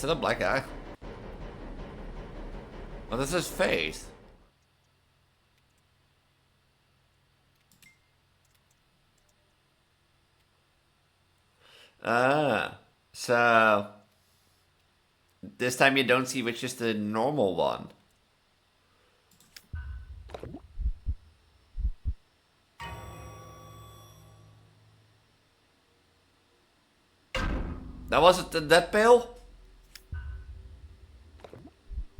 Is it a black guy? What is his face? Ah, so this time you don't see which is the normal one. That wasn't the dead pill?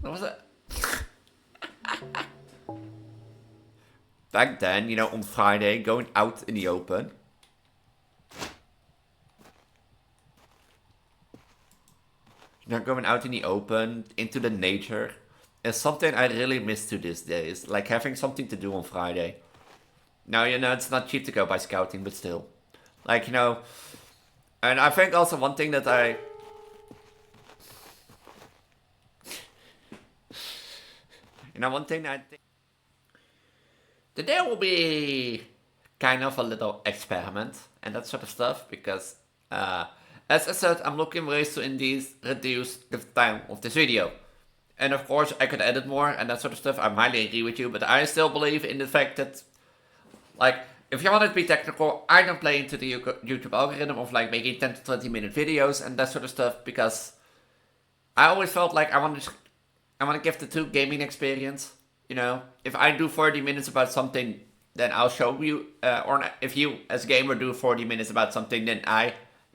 That was it. Back then, you know, on Friday, going out in the open. You know, going out in the open, into the nature, is something I really miss to these days. Like having something to do on Friday. Now, you know, it's not cheap to go by scouting, but still. Like, you know, and I think also one thing that you know, one thing I think today will be kind of a little experiment and that sort of stuff because, as I said, I'm looking ways to indeed reduce the time of this video. And of course, I could edit more and that sort of stuff. I highly agree with you, but I still believe in the fact that, like, if you want to be technical, I don't play into the YouTube algorithm of like making 10 to 20 minute videos and that sort of stuff because I always felt like I want to give the two gaming experience. You know, if I do 40 minutes about something, then I'll show you. Or if you, as a gamer, do 40 minutes about something, then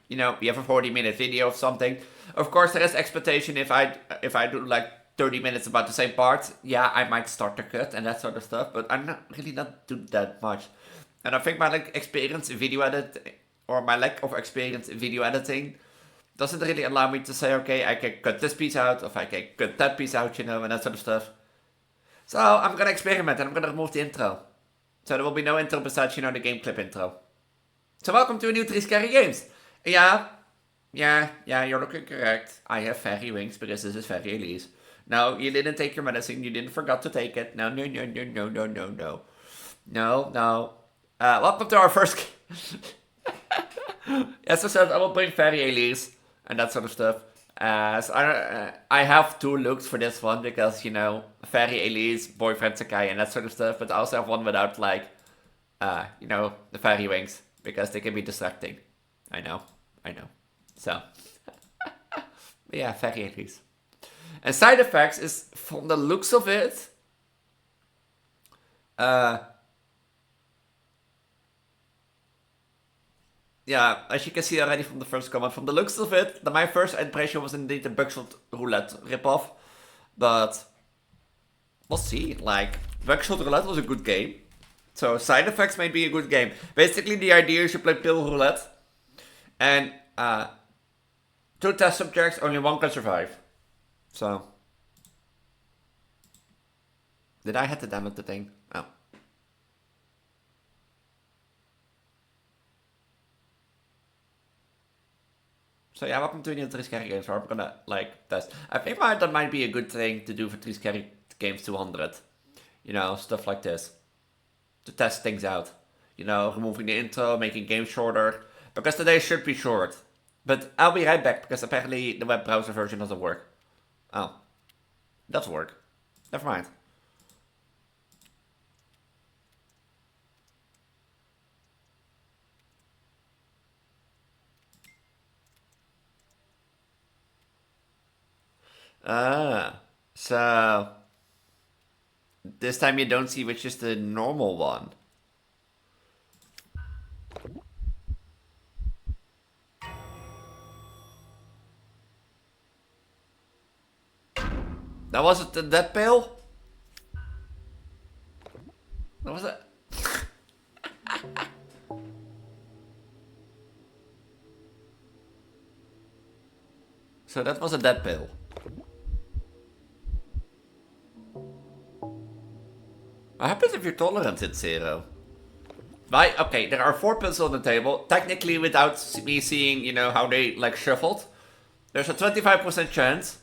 you know, we have a 40-minute video of something. Of course, there is expectation if I do like 30 minutes about the same part, yeah, I might start to cut and that sort of stuff. But I'm not really not do that much. And I think my like experience in video edit or my lack of experience in video editing doesn't really allow me to say, okay, I can cut this piece out, or I can cut that piece out, you know, and that sort of stuff. So I'm gonna experiment and I'm gonna remove the intro. So there will be no intro besides, you know, the game clip intro. So welcome to a new 3 Scary Games. Yeah, you're looking correct. I have fairy wings because this is fairy Elise. No, you didn't take your medicine, you didn't forget to take it. No. No. Welcome to our first... As I said, I will bring fairy Elise and that sort of stuff. So I have two looks for this one because, you know, fairy Elise, boyfriend Sakai and that sort of stuff. But I also have one without, like, you know, the fairy wings because they can be distracting. I know. So, yeah, fairy Elise. And side effects is, from the looks of it, yeah, as you can see already from the first comment, from the looks of it, my first impression was indeed the Buckshot Roulette ripoff. But we'll see. Like, Buckshot Roulette was a good game. So side effects may be a good game. Basically, the idea is you play pill roulette. And two test subjects, only one can survive. So. Did I have to download the thing? Oh. So yeah, welcome to a new 3 Scary Games where I'm gonna, like, test. I think that might be a good thing to do for 3 Scary Games 200. You know, stuff like this. To test things out. You know, removing the intro, making games shorter. Because today should be short. But I'll be right back because apparently the web browser version doesn't work. Oh. It does work. Never mind. So this time you don't see which is the normal one. That wasn't the dead pill? That was it. So that was a dead pill. What happens if your tolerance hits 0? Right, okay, there are 4 pills on the table. Technically, without me seeing, you know, how they, like, shuffled. There's a 25% chance.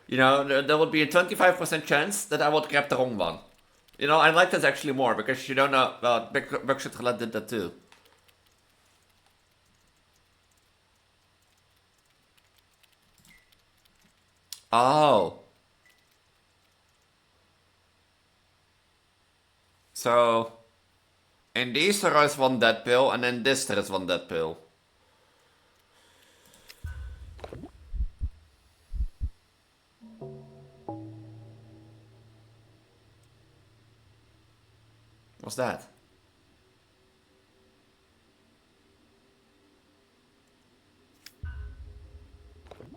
You know, there will be a 25% chance that I will grab the wrong one. You know, I like this actually more because you don't know. Well, Buckshot did that too. Oh. So, in these there is one dead pill, and in this there is one dead pill. What's that?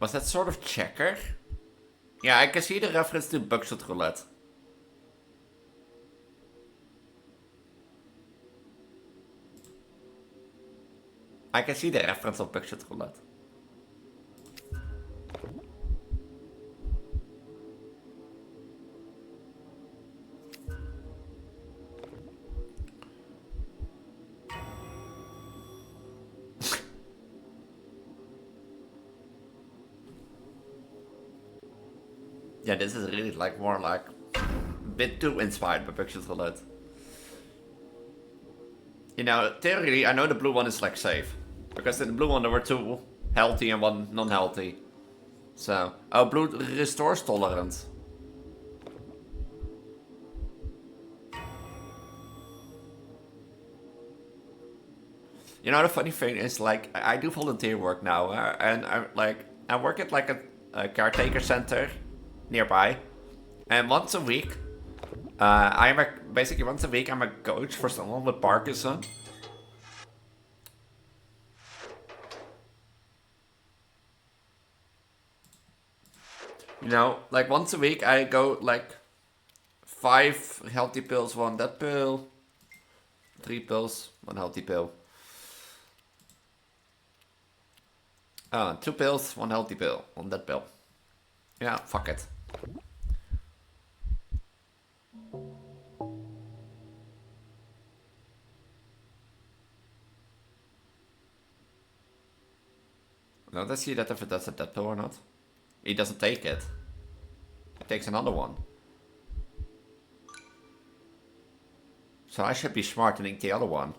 Was that sort of checker? Yeah, I can see the reference to Buckshot Roulette. I can see the reference of Buckshot Roulette. Yeah, this is really like more like a bit too inspired by Buckshot Roulette. You know, theoretically, I know the blue one is like safe. Because in the blue one there were two healthy and one non-healthy. So, oh, blue restores tolerance. You know, the funny thing is, like, I do volunteer work now, and I work at like a caretaker center nearby, and once a week, basically once a week I'm a coach for someone with Parkinson. You know, like once a week I go like 5 healthy pills, 1 dead pill, 3 pills, 1 healthy pill. 2 pills, 1 healthy pill, 1 dead pill. Yeah, fuck it. Now let's see that if it does a dead pill or not. He doesn't take it. He takes another one. So I should be smart and eat the other one.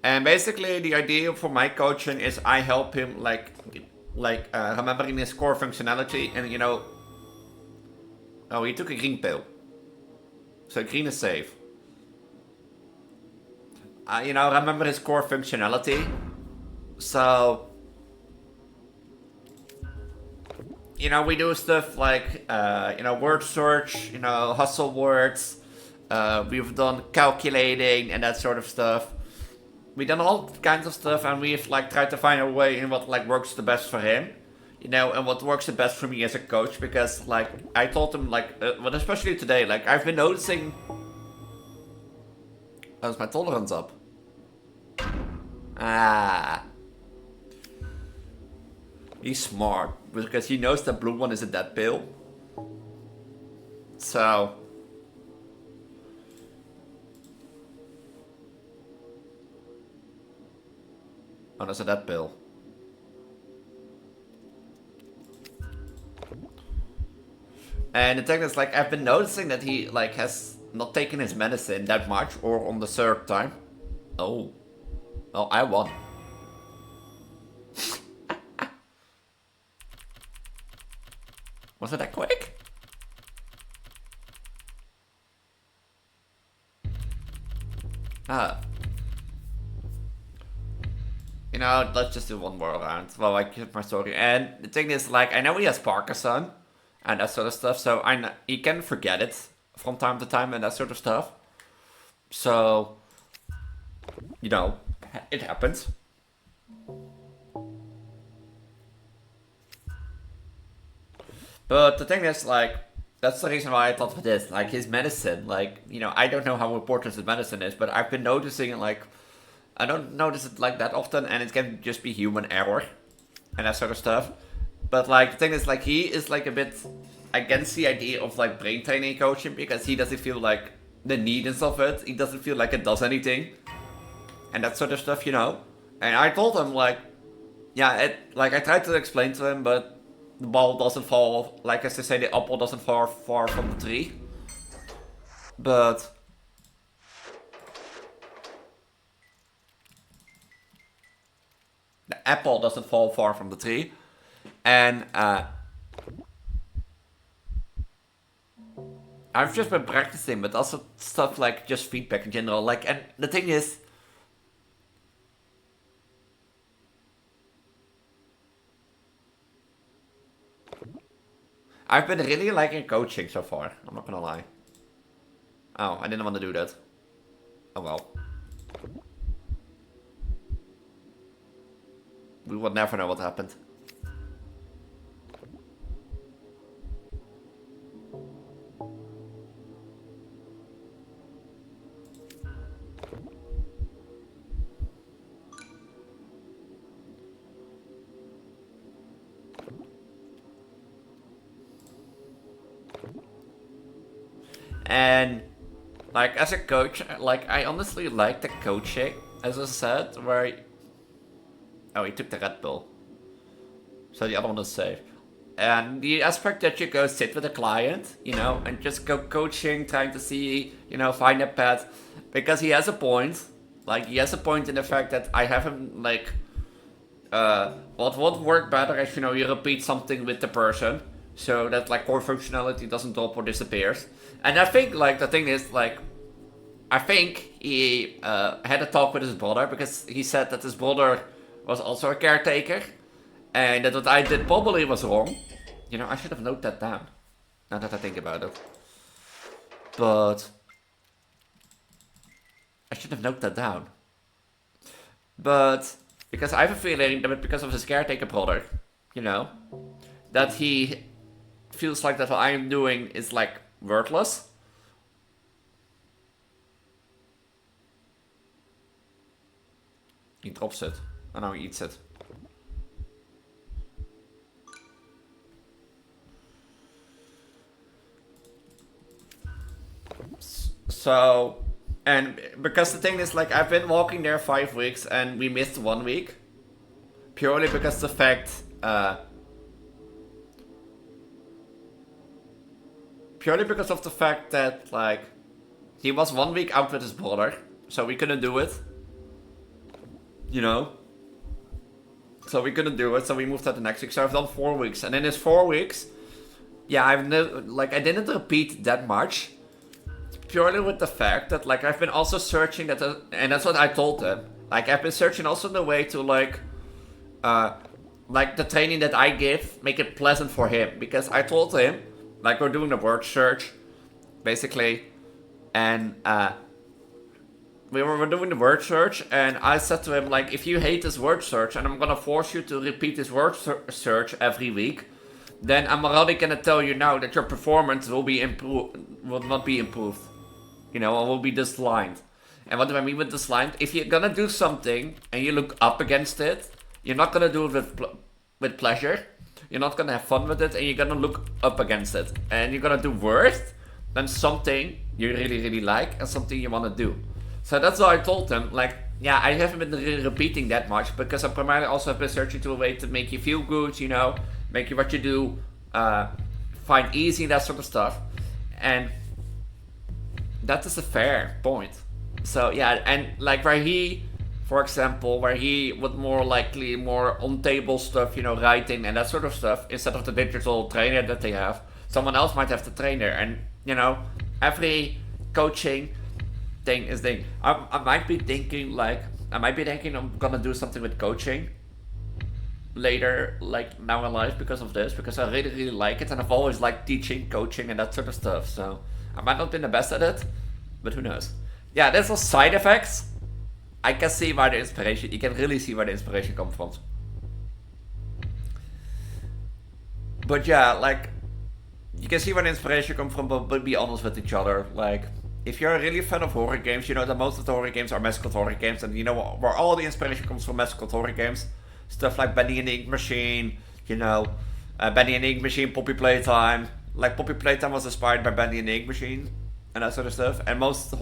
And basically the idea for my coaching is I help him like remembering his core functionality, and you know, oh, he took a green pill. So green is safe. You know, remember his core functionality. So, you know, we do stuff like, you know, word search, you know, hustle words. We've done calculating and that sort of stuff. We've done all kinds of stuff, and we've like tried to find a way in what like works the best for him. You know, and what works the best for me as a coach, because like I told him like, but especially today, like I've been noticing. Oh, is my tolerance up? Ah. He's smart, because he knows that blue one is a dead pill. So. Oh, that's a dead pill. And the thing is, like, I've been noticing that he, like, has not taken his medicine that much, or on the 3rd time. Oh. Well, I won. Was it that quick? Ah. You know, let's just do one more round. Well, I keep my story. And the thing is, like, I know he has Parkinson and that sort of stuff, so I know he can forget it from time to time and that sort of stuff. So, you know, it happens. But the thing is, like, that's the reason why I thought of this. Like, his medicine, like, you know, I don't know how important his medicine is, but I've been noticing, like, I don't notice it like that often, and it can just be human error and that sort of stuff. But like the thing is, like he is like a bit against the idea of like brain training coaching, because he doesn't feel like the neediness of it. He doesn't feel like it does anything, and that sort of stuff, you know. And I told him like, yeah, it like I tried to explain to him, but the ball doesn't fall, like as they say, the apple doesn't fall far from the tree. But the apple doesn't fall far from the tree. And I've just been practicing, but also stuff like just feedback in general. Like, and the thing is, I've been really liking coaching so far. I'm not gonna lie. Oh, I didn't want to do that. Oh well. We will never know what happened. And like as a coach, like I honestly like the coaching, as I said, where oh, he took the Red Bull, so the other one is safe. And the aspect that you go sit with a client, you know, and just go coaching, trying to see, you know, find a path, because he has a point. Like he has a point in the fact that I have him like, what would work better if, you know, you repeat something with the person so that like core functionality doesn't drop or disappears. And I think like the thing is like, I think he had a talk with his brother, because he said that his brother was also a caretaker, and that what I did probably was wrong. You know, I should have noted that down, now that I think about it. But I should have noted that down. But because I have a feeling that because of his caretaker brother, you know, that he feels like that what I am doing is like worthless. He drops it. Oh no, he eats it. So, and because the thing is, like, I've been walking there 5 weeks and we missed 1 week. Purely because the fact, purely because of the fact that, like, he was 1 week out with his brother, so we couldn't do it. You know? So we couldn't do it, so we moved out the next week. So I've done 4 weeks, and in his 4 weeks, yeah, I didn't repeat that much. Purely with the fact that, like, I've been also searching that, and that's what I told him. Like, I've been searching also the way to, like the training that I give, make it pleasant for him. Because I told him, like, we're doing the word search, basically, and, we're doing the word search, and I said to him, like, if you hate this word search, and I'm gonna force you to repeat this word search every week, then I'm already gonna tell you now that your performance will not be improved. You know, and will be dislined. And what do I mean with dislined? If you're gonna do something and you look up against it, you're not gonna do it with pleasure. You're not gonna have fun with it, and you're gonna look up against it. And you're gonna do worse than something you really, really like and something you wanna do. So that's why I told them, like, yeah, I haven't been really repeating that much, because I primarily also have been searching to a way to make you feel good, you know, make you what you do, find easy, that sort of stuff. And that is a fair point. So yeah, and like where he, for example, where he would more likely more on table stuff, you know, writing and that sort of stuff, instead of the digital trainer that they have, someone else might have the trainer. And you know, every coaching thing is thing. I might be thinking I'm gonna do something with coaching later, like now in life, because of this, because I really, really like it, and I've always liked teaching, coaching, and that sort of stuff. So I might not be the best at it, but who knows? Yeah, there's also side effects. I can see where the inspiration, you can really see where the inspiration comes from. But yeah, like, you can see where the inspiration comes from, but be honest with each other. Like, if you're a really fan of horror games, you know that most of the horror games are mascot horror games, and you know where all the inspiration comes from mascot horror games. Stuff like Bendy and the Ink Machine, you know, Bendy and the Ink Machine, Poppy Playtime. Like, Poppy Playtime was inspired by Bendy and the Ink Machine, and that sort of stuff. And most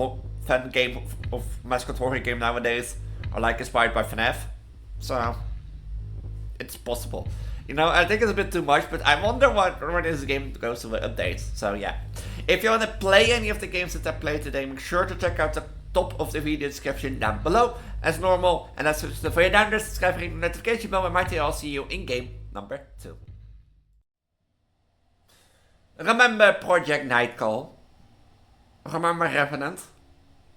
fan game of mascot horror game nowadays are like inspired by FNAF. So, it's possible. You know, I think it's a bit too much, but I wonder when this game goes with updates. So yeah, if you want to play any of the games that I played today, make sure to check out the top of the video description down below as normal. And that's just the way down there, subscribe, ring the notification bell, and I'll see you in game number 2. Remember Project Nightcall? Remember Revenant?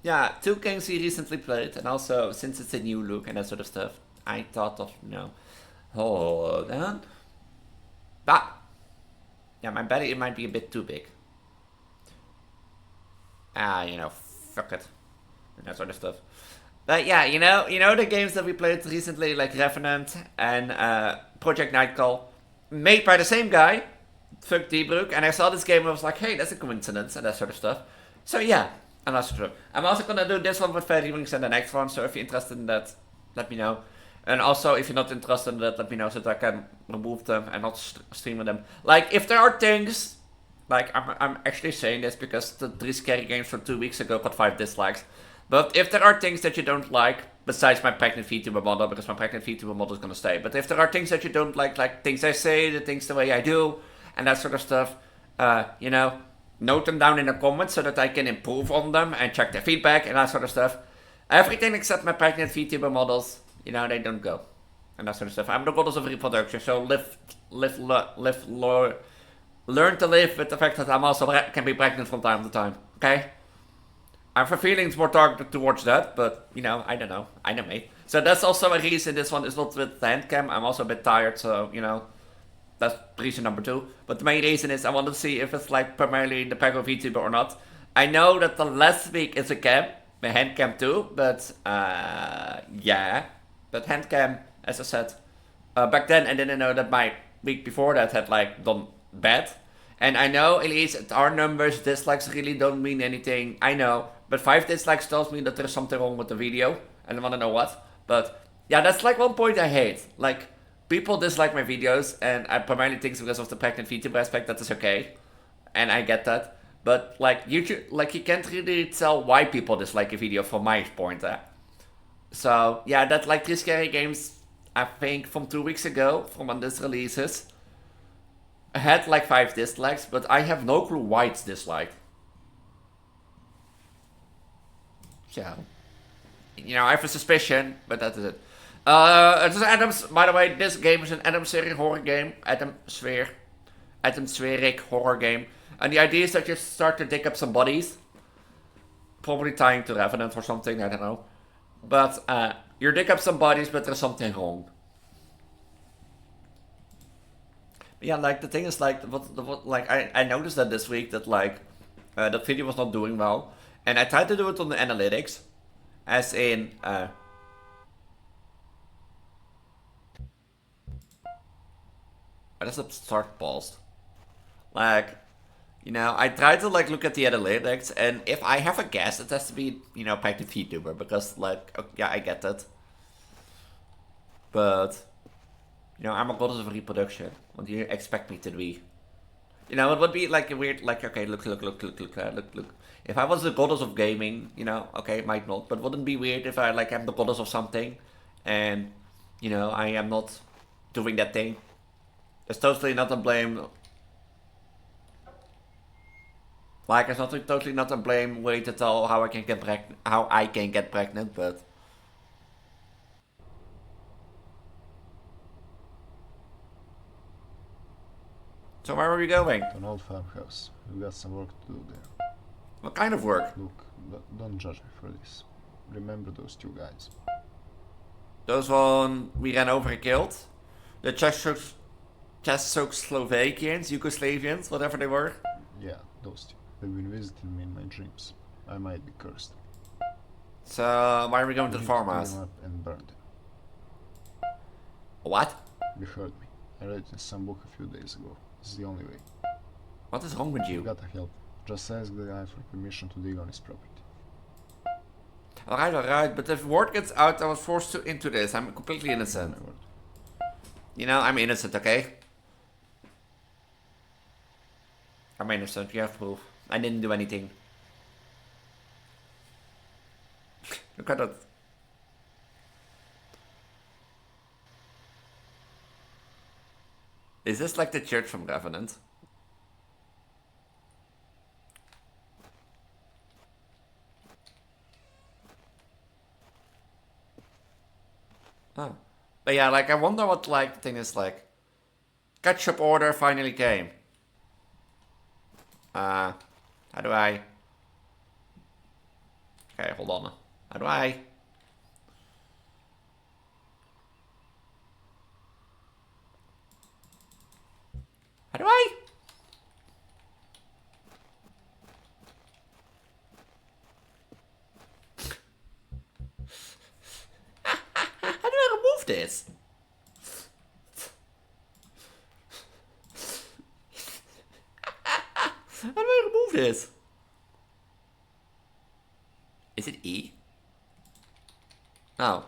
Yeah, 2 games we recently played, and also since it's a new look and that sort of stuff, I thought of, hold on. But yeah, my belly, it might be a bit too big. Fuck it. And that sort of stuff. But yeah, you know the games that we played recently, like Revenant and Project Nightcall, made by the same guy, Vtuber, and I saw this game and I was like, hey, that's a coincidence and that sort of stuff. So yeah, and that's true. I'm also gonna do this one with Fairy Rings and the next one, so if you're interested in that, let me know. And also, if you're not interested in that, let me know so that I can remove them and not stream them. Like, if there are things, like, I'm actually saying this because the 3 scary games from 2 weeks ago got 5 dislikes. But if there are things that you don't like, besides my pregnant Vtuber model, because my pregnant Vtuber model is gonna stay. But if there are things that you don't like things I say, the things the way I do, and that sort of stuff, note them down in the comments so that I can improve on them and check their feedback and that sort of stuff. Everything except my pregnant Vtuber models, they don't go. And that sort of stuff. I'm the goddess of reproduction, so learn to live with the fact that I'm also can be pregnant from time to time, okay? I have a feeling it's more targeted towards that, but, I don't know. I know me. So that's also a reason this one is not with the hand cam. I'm also a bit tired, so, that's reason number 2. But the main reason is I want to see if it's like primarily the Preggo Vtuber or not. I know that the last week is a cam, the hand cam too, but yeah. But hand cam, as I said, back then I didn't know that my week before that had done bad. And I know, Elise, our numbers, dislikes really don't mean anything. I know, but 5 dislikes tells me that there's something wrong with the video. And I want to know what. But yeah, that's one point I hate. People dislike my videos, and I primarily think it's because of the pregnant Vtuber aspect. That is okay, and I get that. But YouTube, you can't really tell why people dislike a video from my point. So yeah, that 3 scary games, I think from 2 weeks ago, from when this releases, had 5 dislikes, but I have no clue why it's disliked. So, I have a suspicion, but that is it. It is Adam's, by the way, this game is an atmospheric horror game. Atmospheric horror game. And the idea is that you start to dig up some bodies. Probably tying to Revenant or something, I don't know. But you dig up some bodies, but there's something wrong. But yeah, the thing is, I noticed that this week that, that video was not doing well. And I tried to do it on the analytics. As in, why does it start paused? I try to look at the analytics, and if I have a guess, it has to be, pregnant Vtuber, because yeah, I get that. But, I'm a goddess of reproduction. What do you expect me to be? It would be a weird, okay, look. If I was the goddess of gaming, okay, it might not, but wouldn't it be weird if I, am the goddess of something, and, I am not doing that thing? It's totally not to blame. It's not totally not a blame way to tell how I can get pregnant, but so where are we going? To an old farmhouse. We've got some work to do there. What kind of work? Look, don't judge me for this. Remember those 2 guys. Those one we ran over and killed? The Czechoslovakians, Yugoslavians, whatever they were? Yeah, those 2. They've been visiting me in my dreams. I might be cursed. So, why are we going to the farmhouse? Them up and burn them. What? You heard me. I read it in some book a few days ago. This is the only way. What is wrong with you? You gotta help. Just ask the guy for permission to dig on his property. Alright, but if word gets out, I was forced into this. I'm completely innocent. I'm innocent, okay? I'm innocent, you have proof. I didn't do anything. Look at that. Is this like the church from Revenant? Oh. But yeah, like, I wonder what, like, the thing is, like... Ketchup order finally came. How do I... Okay, hold on. How do I... How do I... How do I remove this? How do I remove this? Is it E? Oh.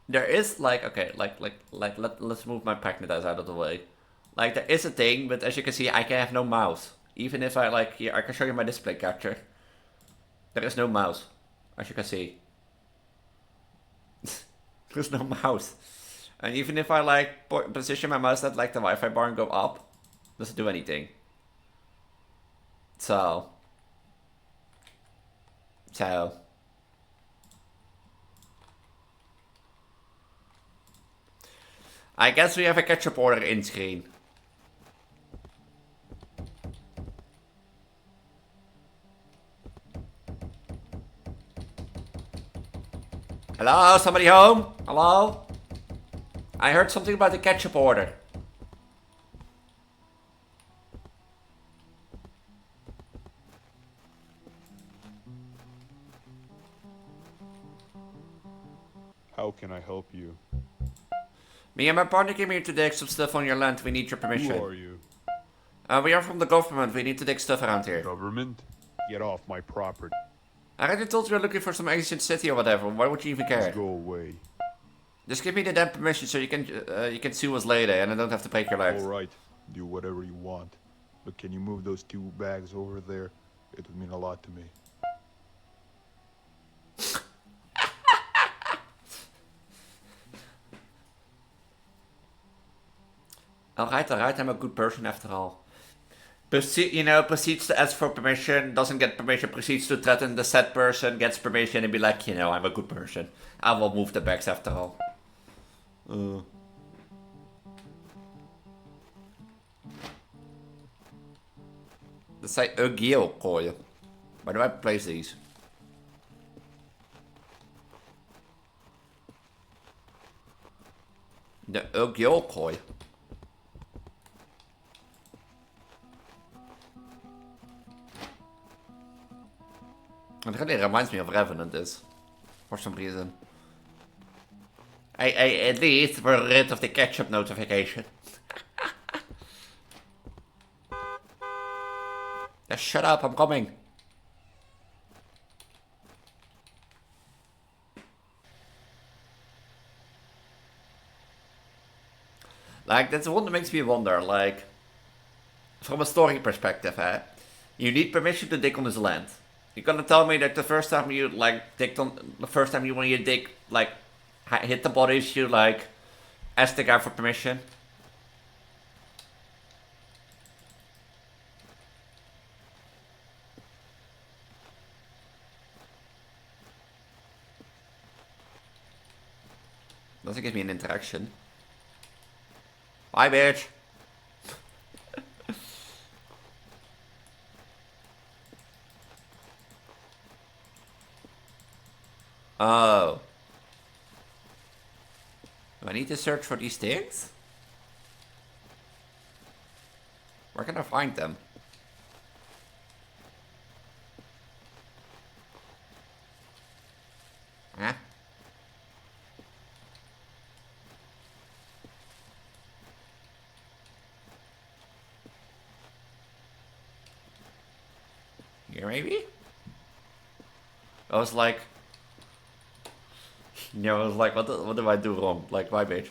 There is like, okay, let's move my magnetize out of the way. Like, there is a thing, but as you can see, I can have no mouse. Even if I, like, here, I can show you my display capture. There is no mouse, as you can see. There's no mouse. And even if I, like, position my mouse at, like, the Wi-Fi bar and go up, doesn't do anything. So. I guess we have a ketchup order in screen. Hello, somebody home? Hello? I heard something about the ketchup order. How can I help you? Me and my partner came here to dig some stuff on your land. We need your permission. Who are you? We are from the government. We need to dig stuff around here. Government? Get off my property. I already told you we're looking for some ancient city or whatever. Why would you even care? Just go away. Just give me the damn permission so you can sue us later and I don't have to break your legs. Alright, do whatever you want. But can you move those 2 bags over there? It would mean a lot to me. Alright, I'm a good person after all. Proceeds to ask for permission, doesn't get permission, proceeds to threaten the said person, gets permission and be like, I'm a good person. I will move the bags after all. Let's say a geel coil. Where do I place these? The geel coil. It really reminds me of Revenant this. For some reason. At least we're rid of the ketchup notification. Just shut up, I'm coming. Like, that's the one that makes me wonder, like, from a story perspective, you need permission to dig on this land. You're gonna tell me that the first time you, like, when you dig, like, hit the bodies, you, like, ask the guy for permission? Doesn't give me an interaction. Bye, bitch. Oh. Do I need to search for these things? Where can I find them? Huh? Here, maybe? I was like... I was like, what do I do wrong? Like, why, bitch?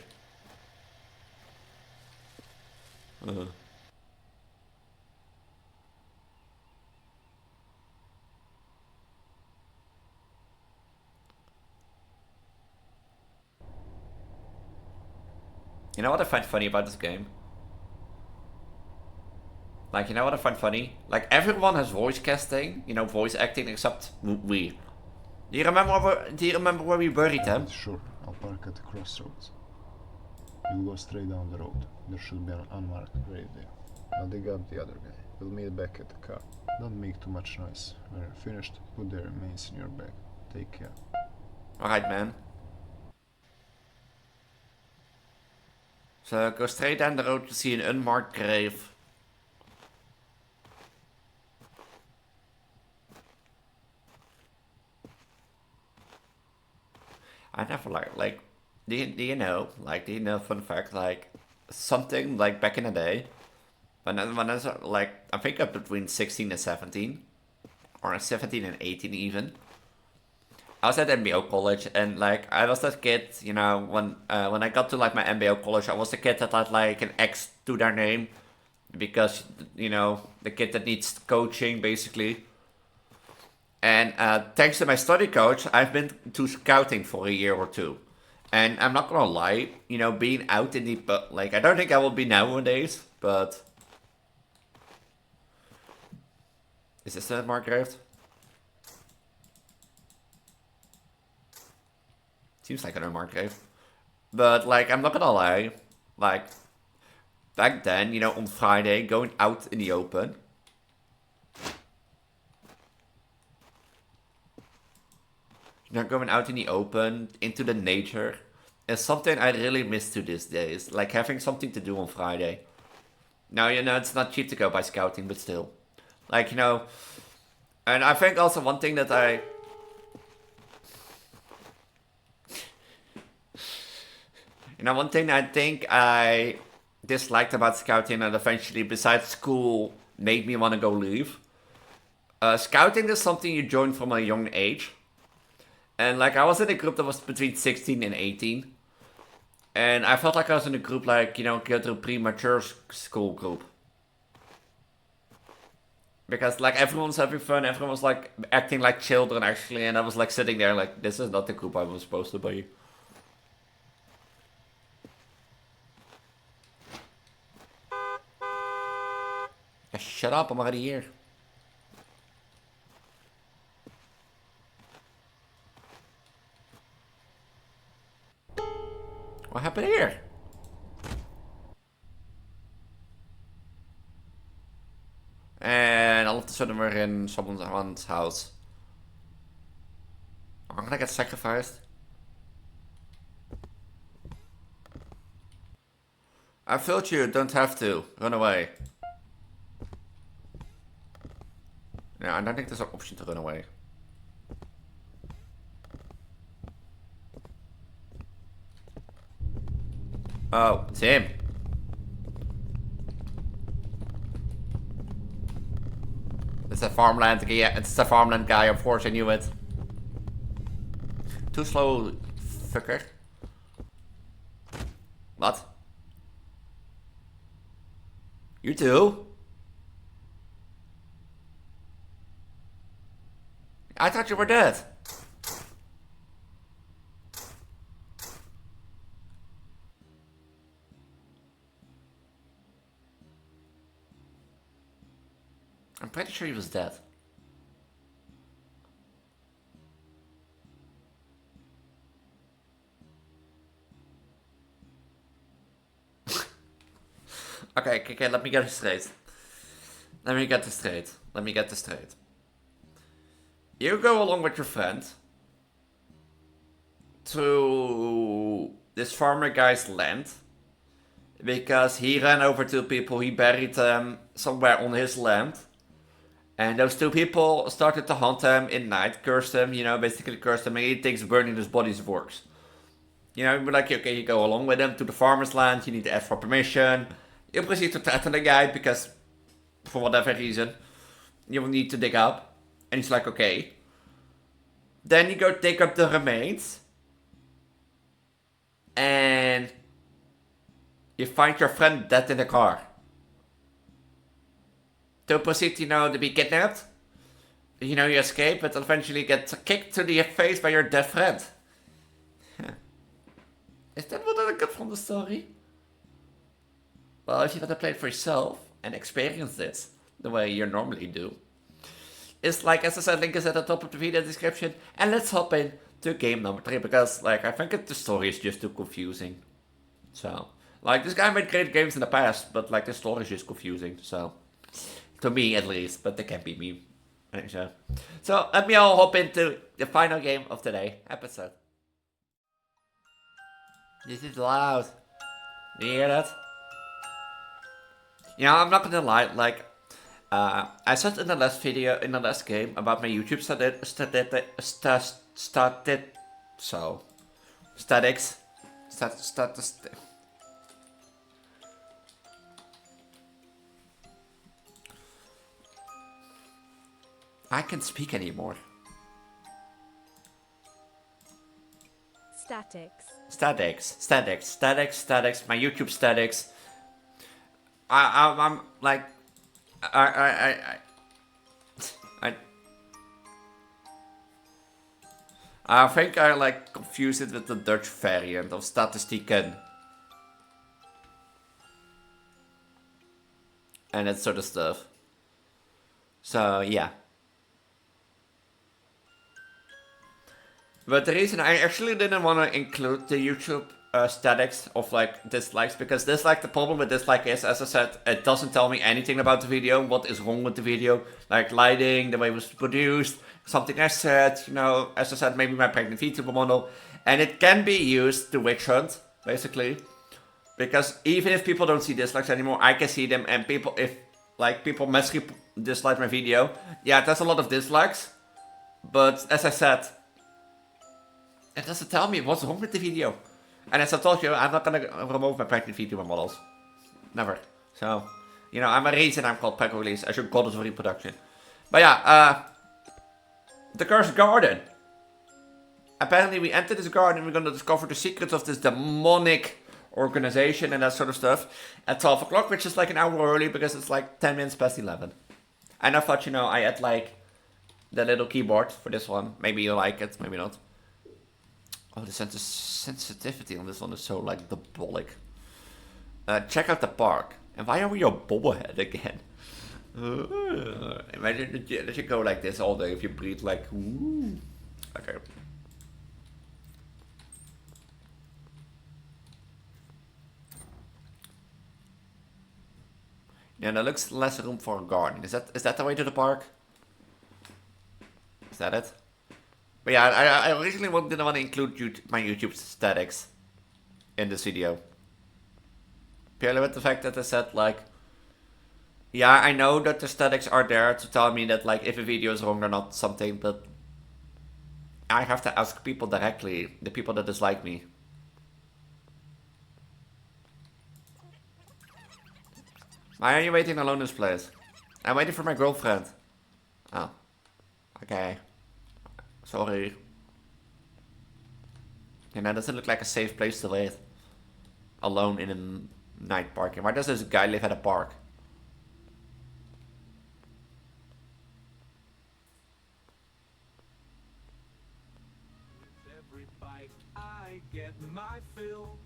You know what I find funny about this game? Like, you know what I find funny? Like, everyone has voice casting, you know, voice acting, except we. Do you remember where we buried him? Sure, I'll park at the crossroads. You'll go straight down the road. There should be an unmarked grave there. I'll dig up the other guy. We'll meet back at the car. Don't make too much noise. When you're finished, put their remains in your bag. Take care. Alright, man. So, go straight down the road to see an unmarked grave. I never like, do you know, fun fact, like, something, like, back in the day, when I was, like, I think up between 16 and 17, or 17 and 18 even, I was at MBO college, and, like, I was that kid, you know, when I got to, like, my MBO college, I was the kid that had, like, an X to their name, because, you know, the kid that needs coaching, basically. And thanks to my study coach, I've been to scouting for a year or two. And I'm not gonna lie, you know, being out in the, like, I don't think I will be nowadays, but... Is this a marked grave? Seems like an unmarked grave. But, like, I'm not gonna lie, like, back then, you know, on Friday, going out in the open... You know, going out in the open, into the nature, is something I really miss to these days. Like having something to do on Friday. Now, you know, it's not cheap to go by scouting, but still. Like, you know, and I think also one thing that You know, one thing I think I disliked about scouting and eventually, besides school, made me want to go leave. Scouting is something you join from a young age. And, like, I was in a group that was between 16 and 18. And I felt like I was in a group, like, you know, go to a premature school group. Because, like, everyone's having fun, everyone's, like, acting like children, actually. And I was, like, sitting there, like, this is not the group I was supposed to be. Yeah, shut up, I'm already here. What happened here? And all of a sudden we're in someone's house. I'm gonna get sacrificed. I filled you, don't have to. Run away. No, I don't think there's an option to run away. Oh, it's him. It's a farmland guy. Yeah, it's a farmland guy. Of course, I knew it. Too slow, fucker. What? You too? I thought you were dead. I'm pretty sure he was dead. Okay, let me get this straight. Let me get this straight. You go along with your friend to this farmer guy's land because he ran over two people, he buried them somewhere on his land. And those two people started to hunt him in night, cursed him, you know, basically cursed him, and he thinks burning his body's works. You know, you're like, okay, you go along with him to the farmer's land, you need to ask for permission. You proceed to threaten the guy because, for whatever reason, you will need to dig up. And he's like, okay. Then you go take up the remains. And you find your friend dead in the car. To proceed, you know, to be kidnapped. You know, you escape, but eventually get kicked to the face by your dead friend. Is that what I got from the story? well, if you want to play it for yourself and experience this the way you normally do, it's like, as I said, link is at the top of the video description. And let's hop in to game number 3, because like I think the story is just too confusing. So, like, this guy made great games in the past, but like the story is just confusing. So, to me at least, but they can't be me. So let me all hop into the final game of today's episode. This is loud. Do you hear that? Yeah, I'm not gonna lie, like, I said in the last video, in the last game, statics. I can't speak anymore. Statics. Statics. My YouTube statics. I'm like, I think I like confuse it with the Dutch variant of statistieken. And that sort of stuff. So yeah. But the reason I actually didn't want to include the YouTube statics of like dislikes, because dislike, the problem with dislike is, as I said, it doesn't tell me anything about the video, what is wrong with the video, like lighting, the way it was produced, something I said, you know, as I said, maybe my pregnant Vtuber model, and it can be used to witch hunt, basically, because even if people don't see dislikes anymore, I can see them, and people, if like people massively dislike my video, yeah, there's a lot of dislikes, but as I said, it doesn't tell me what's wrong with the video. And as I told you, I'm not gonna remove my pregnant VTuber models. Never. So, you know, I'm a reason I'm called Preggo Elise, as your goddess of reproduction. But yeah, the cursed garden. Apparently we enter this garden and we're gonna discover the secrets of this demonic organization and that sort of stuff at 12 o'clock, which is like an hour early because it's like 10 minutes past 11. And I thought, you know, I had like the little keyboard for this one. Maybe you like it, maybe not. Oh, the sensitivity on this one is so, like, diabolic. Check out the park. And why are we your bobblehead again? Imagine that you go like this all day if you breathe like, ooh. Okay. Yeah, there looks less room for a garden. Is that the way to the park? Is that it? But yeah, I originally didn't want to include my YouTube statics in this video. Purely with the fact that I said, like, yeah, I know that the statics are there to tell me that, like, if a video is wrong or not something, but I have to ask people directly, the people that dislike me. Why are you waiting alone in this place? I'm waiting for my girlfriend. Oh. Okay. Sorry. And that doesn't look like a safe place to wait. Alone in a night park. And why does this guy live at a park? Every bite I get my fill.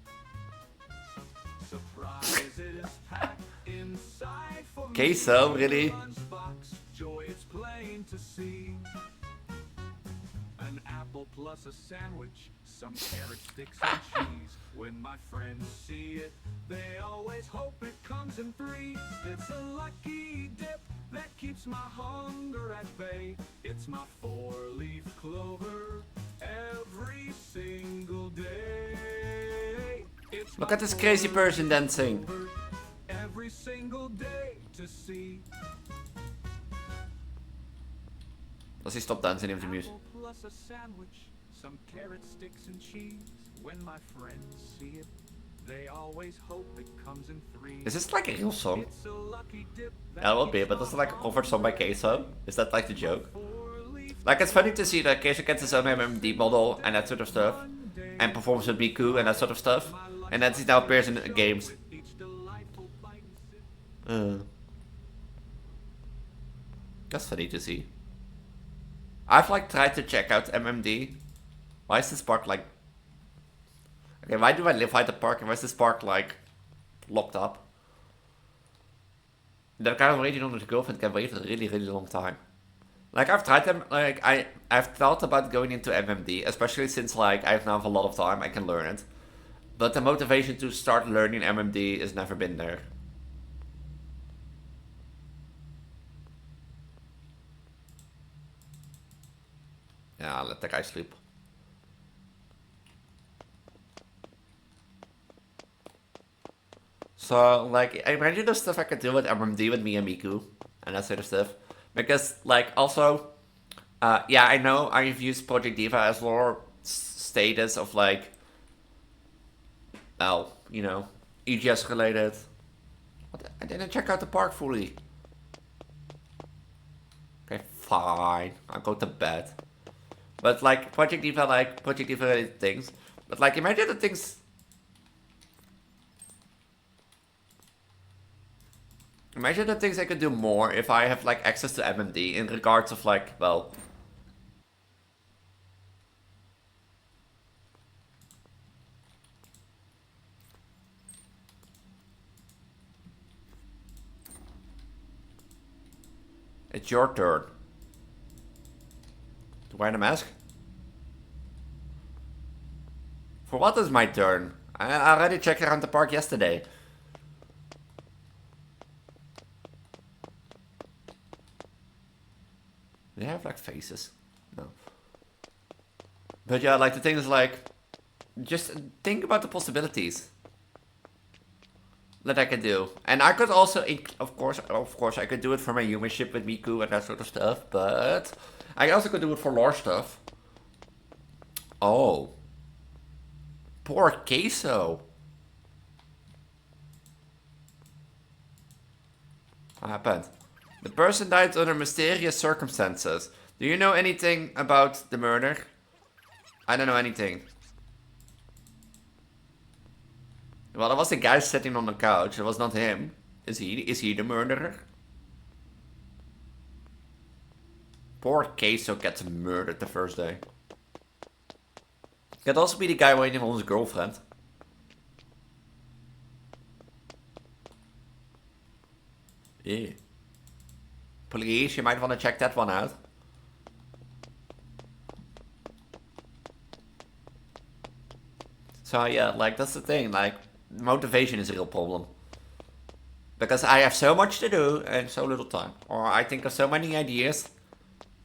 Surprise, it is packed inside for me. Queso, really? Lunchbox, joy is plain to see. An apple plus a sandwich, some carrot sticks and cheese. When my friends see it, they always hope it comes in three. It's a lucky dip that keeps my hunger at bay. It's my four-leaf clover every single day. It's Look at this crazy person dancing. every single day to see. Does he stop dancing into the music? Apple plus a sandwich, some carrot sticks and cheese. When my friends see it, they always hope it comes in three. Is this like a real song? It's a lucky dip Yeah, it will be, but is it like a covered song by Queso? Is that like the joke? Like, it's funny to see that Queso gets his own MMD model and that sort of stuff. And performs with Miku and that sort of stuff. And that he now appears in games. That's funny to see. I've like tried to check out MMD. Why is this park like... Okay, why do I live by the park and why is this park like locked up? that kind of waiting on his girlfriend can wait a really, really long time. Like, I've tried them, like, I've thought about going into MMD, especially since, like, I now have a lot of time, I can learn it. But the motivation to start learning MMD has never been there. Yeah, let the guy sleep. So, like, I imagine the stuff I could do with MMD with me and Miku, and that sort of stuff. Because, like, also, yeah, I know I've used Project Diva as lore status of, like, well, you know, EGS related. What? I didn't check out the park fully. Okay, fine. I'll go to bed. But, like, Project Diva related things. But, like, imagine the things. Imagine the things I could do more if I have, like, access to MMD in regards of, like, well. It's your turn. To wear the mask? For what is my turn? I already checked around the park yesterday. They have like faces. No. But yeah, like the thing is like, just think about the possibilities that I could do. And I could also, of course, I could do it for my humanship with Miku and that sort of stuff. But I also could do it for lore stuff. Oh. Poor Queso. What happened? The person died under mysterious circumstances. Do you know anything about the murder? I don't know anything. Well, there was a guy sitting on the couch. It was not him. Is he the murderer? Poor Queso gets murdered the first day. Could also be the guy waiting on his girlfriend. Yeah. Please, you might want to check that one out. So yeah, like that's the thing, like motivation is a real problem. Because I have so much to do and so little time. Or I think of so many ideas,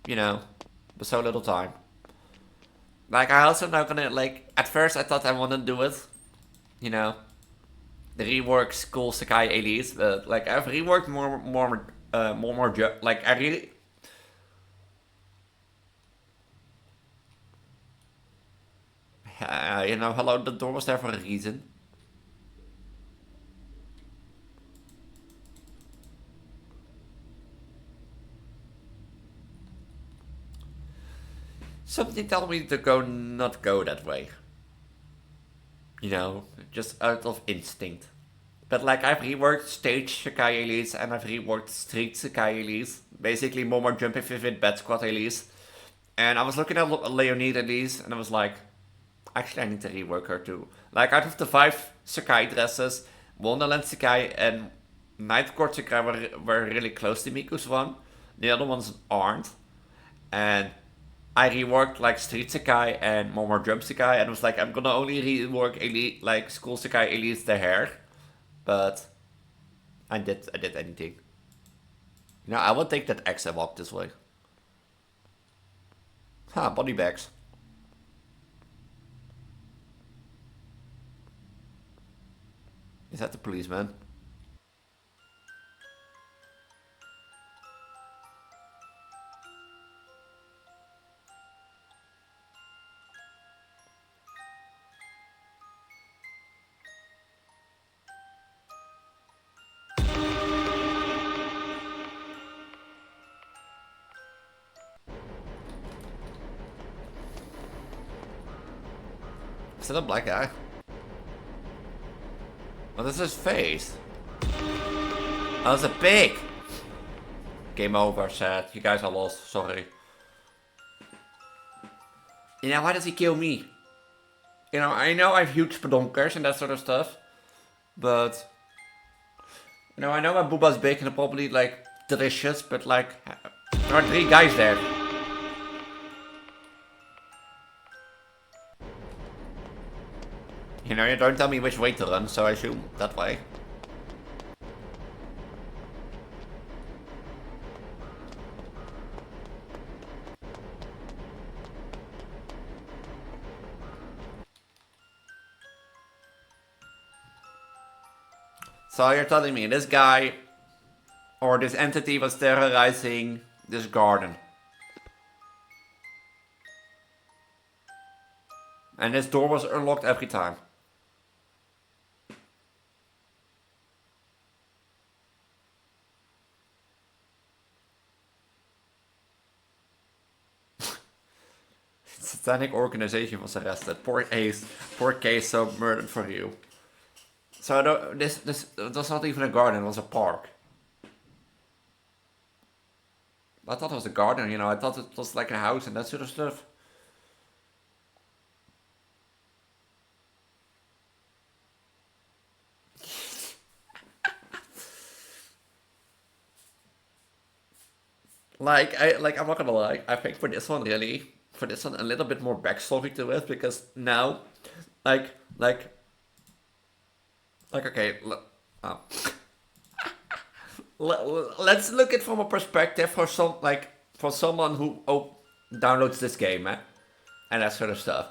you know, but so little time. Like I also not gonna like at first I thought I wouldn't do it. You know. The rework School Sakai Elise, but like I've reworked more like I really. You know, hello, the door was there for a reason. Something tell me to not go that way. You know, just out of instinct. But like I've reworked stage Sakai Elise and I've reworked street Sakai Elise. Basically more jumping with Bad Squad Elise. And I was looking at Leonid Elise and I was like, actually I need to rework her too. Like out of the 5 Sakai dresses, Wonderland Sakai and Night Court Sakai were really close to Miku's one. The other ones aren't. And I reworked like Street Sakai and more Jump Sakai, and was like, I'm gonna only rework Elite, like School Sakai Elite the hair, but I did anything. You know, I will take that X and walk this way. Body bags. Is that the policeman? Is that a black guy? What is his face? Oh, it's a pig! Game over, sad. You guys are lost, sorry. You know, why does he kill me? You know I have huge pedonkers and that sort of stuff. But No, I know my booba's big and probably like delicious, but like there are 3 guys there. You know, you don't tell me which way to run, so I assume that way. So you're telling me this guy or this entity was terrorizing this garden. And this door was unlocked every time. Satanic organization was arrested. Poor Ace. Poor case, so murdered for you. So this was not even a garden, it was a park. I thought it was a garden, you know, I thought it was like a house and that sort of stuff. I'm not gonna lie, I think for this one a little bit more backstory to it, because now, okay, let's look at from a perspective for someone who downloads this game, and that sort of stuff.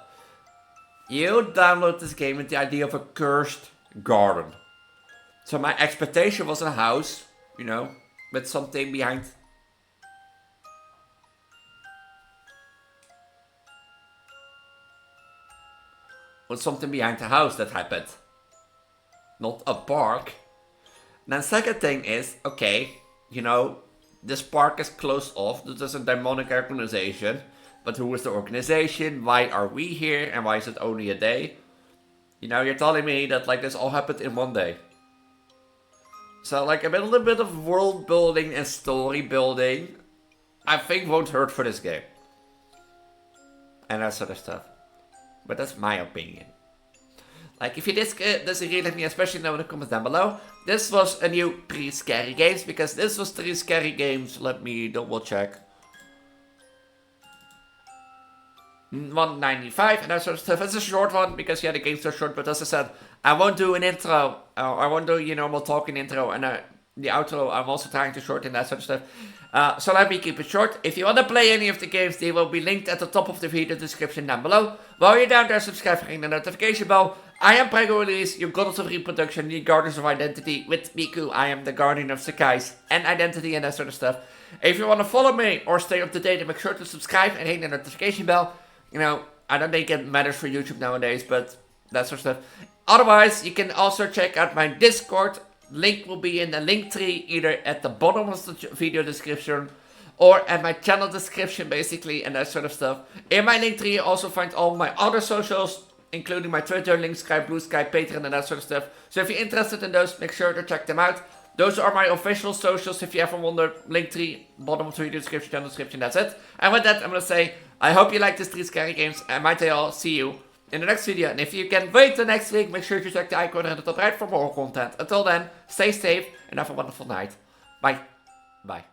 You download this game with the idea of a cursed garden. So my expectation was a house, you know, with something behind. With something behind the house that happened. Not a park. Then second thing is, okay, you know, this park is closed off. This is a demonic organization. But who is the organization? Why are we here? And why is it only a day? You know, you're telling me that like this all happened in one day. So like a little bit of world building and story building, I think won't hurt for this game. And that sort of stuff. But that's my opinion. Like, if you disagree with me, especially know in the comments down below. This was a new 3 scary games, because this was 3 scary games. Let me double check. 195 and that sort of stuff. It's a short one, because yeah, the game's so short, but as I said, I won't do an intro. I won't do, normal talking intro, and the outro I'm also trying to shorten that sort of stuff. So let me keep it short. If you want to play any of the games, they will be linked at the top of the video description down below. While you're down there, subscribe and ring the notification bell. I am Preggo Elise, your goddess of reproduction, the guardians of identity. With Miku, I am the guardian of Sakai's and identity and that sort of stuff. If you want to follow me or stay up to date, then make sure to subscribe and ring the notification bell. You know, I don't think it matters for YouTube nowadays, but that sort of stuff. Otherwise, you can also check out my Discord. Link will be in the link tree, either at the bottom of the video description or at my channel description, basically, and that sort of stuff. In my link tree, you also find all my other socials, including my Twitter, Link Sky, Blue Sky, Patreon, and that sort of stuff. So if you're interested in those, make sure to check them out. Those are my official socials. If you ever wonder, link tree, bottom of the video description, channel description, that's it. And with that, I'm gonna say, I hope you like these 3 scary games, and might I all see you in the next video. And if you can wait the next week, make sure to check the icon at the top right for more content. Until then, stay safe and have a wonderful night. Bye. Bye.